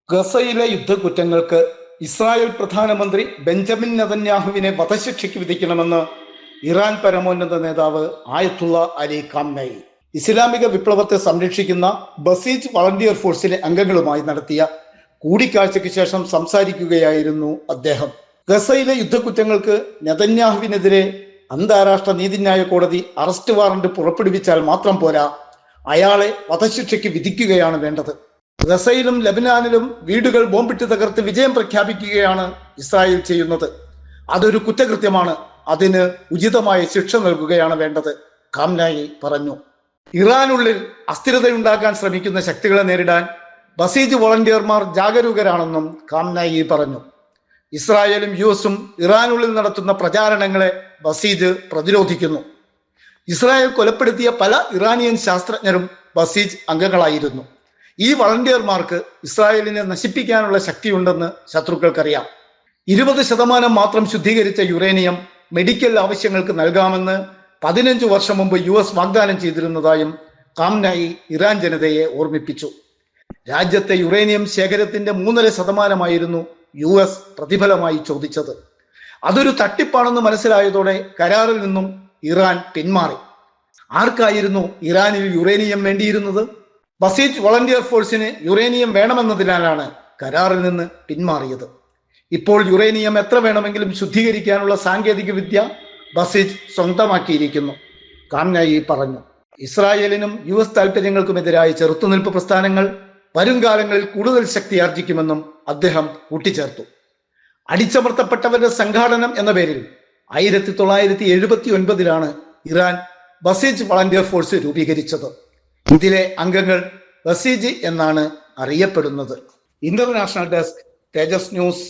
ഗസയിലെ യുദ്ധക്കുറ്റങ്ങൾക്ക് ഇസ്രായേൽ പ്രധാനമന്ത്രി ബെഞ്ചമിൻ നെതന്യാഹുവിനെ വധശിക്ഷയ്ക്ക് വിധിക്കണമെന്ന് ഇറാൻ പരമോന്നത നേതാവ് ആയത്തുള്ള അലി ഖാംനഈ ഇസ്ലാമിക വിപ്ലവത്തെ സംരക്ഷിക്കുന്ന ബസീജ് വളണ്ടിയർ ഫോഴ്സിലെ അംഗങ്ങളുമായി നടത്തിയ കൂടിക്കാഴ്ചയ്ക്ക് ശേഷം സംസാരിക്കുകയായിരുന്നു അദ്ദേഹം. ഗസയിലെ യുദ്ധക്കുറ്റങ്ങൾക്ക് നെതന്യാഹുവിനെതിരെ അന്താരാഷ്ട്ര നീതിന്യായ കോടതി അറസ്റ്റ് വാറന്റ് പുറപ്പെടുവിച്ചാൽ മാത്രം പോരാ, അയാളെ വധശിക്ഷയ്ക്ക് വിധിക്കുകയാണ് വേണ്ടത്. ഗസയിലും ലബനാനിലും വീടുകൾ ബോംബിട്ട് തകർത്ത് വിജയം പ്രഖ്യാപിക്കുകയാണ് ഇസ്രായേൽ ചെയ്യുന്നത്. അതൊരു കുറ്റകൃത്യമാണ്. അതിന് ഉചിതമായ ശിക്ഷ നൽകുകയാണ് വേണ്ടത്, ഖാംനഈ പറഞ്ഞു. ഇറാനുള്ളിൽ അസ്ഥിരതയുണ്ടാക്കാൻ ശ്രമിക്കുന്ന ശക്തികളെ നേരിടാൻ ബസീജ് വോളണ്ടിയർമാർ ജാഗരൂകരാണെന്നും ഖാംനഈ പറഞ്ഞു. ഇസ്രായേലും യുഎസും ഇറാനുള്ളിൽ നടത്തുന്ന പ്രചാരണങ്ങളെ ബസീജ് പ്രതിരോധിക്കുന്നു. ഇസ്രായേൽ കൊലപ്പെടുത്തിയ പല ഇറാനിയൻ ശാസ്ത്രജ്ഞരും ബസീജ് അംഗങ്ങളായിരുന്നു. ഈ വളണ്ടിയർമാർക്ക് ഇസ്രായേലിനെ നശിപ്പിക്കാനുള്ള ശക്തിയുണ്ടെന്ന് ശത്രുക്കൾക്കറിയാം. 20% മാത്രം ശുദ്ധീകരിച്ച യുറേനിയം മെഡിക്കൽ ആവശ്യങ്ങൾക്ക് നൽകാമെന്ന് 15 വർഷം മുമ്പ് US വാഗ്ദാനം ചെയ്തിരുന്നതായും ഖാംനഈ ഇറാൻ ജനതയെ ഓർമ്മിപ്പിച്ചു. രാജ്യത്തെ യുറേനിയം ശേഖരത്തിന്റെ 3.5% US പ്രതിഫലമായി ചോദിച്ചത്. അതൊരു തട്ടിപ്പാണെന്ന് മനസ്സിലായതോടെ കരാറിൽ നിന്നും ഇറാൻ പിന്മാറി. ആർക്കായിരുന്നു ഇറാനിൽ യുറേനിയം വേണ്ടിയിരുന്നത്? ബസീജ് വളണ്ടിയർ ഫോഴ്സിന് യുറേനിയം വേണമെന്നതിനാലാണ് കരാറിൽ നിന്ന് പിന്മാറിയത്. ഇപ്പോൾ യുറേനിയം എത്ര വേണമെങ്കിലും ശുദ്ധീകരിക്കാനുള്ള സാങ്കേതിക വിദ്യ ബസീജ് സ്വന്തമാക്കിയിരിക്കുന്നു, ഖാംനഈ പറഞ്ഞു. ഇസ്രായേലിനും US താൽപര്യങ്ങൾക്കുമെതിരായ ചെറുത്തുനിൽപ്പ് പ്രസ്ഥാനങ്ങൾ വരുംകാലങ്ങളിൽ കൂടുതൽ ശക്തി ആർജിക്കുമെന്നും അദ്ദേഹം കൂട്ടിച്ചേർത്തു. അടിച്ചമർത്തപ്പെട്ടവരുടെ സംഘാടനം എന്ന പേരിൽ 1979 ഇറാൻ ബസീജ് വളണ്ടിയർ ഫോഴ്സ് രൂപീകരിച്ചത്. ഇതിലെ അംഗങ്ങൾ ബസീജ് എന്നാണ് അറിയപ്പെടുന്നത്. ഇന്റർനാഷണൽ ഡെസ്ക്, തേജസ് ന്യൂസ്.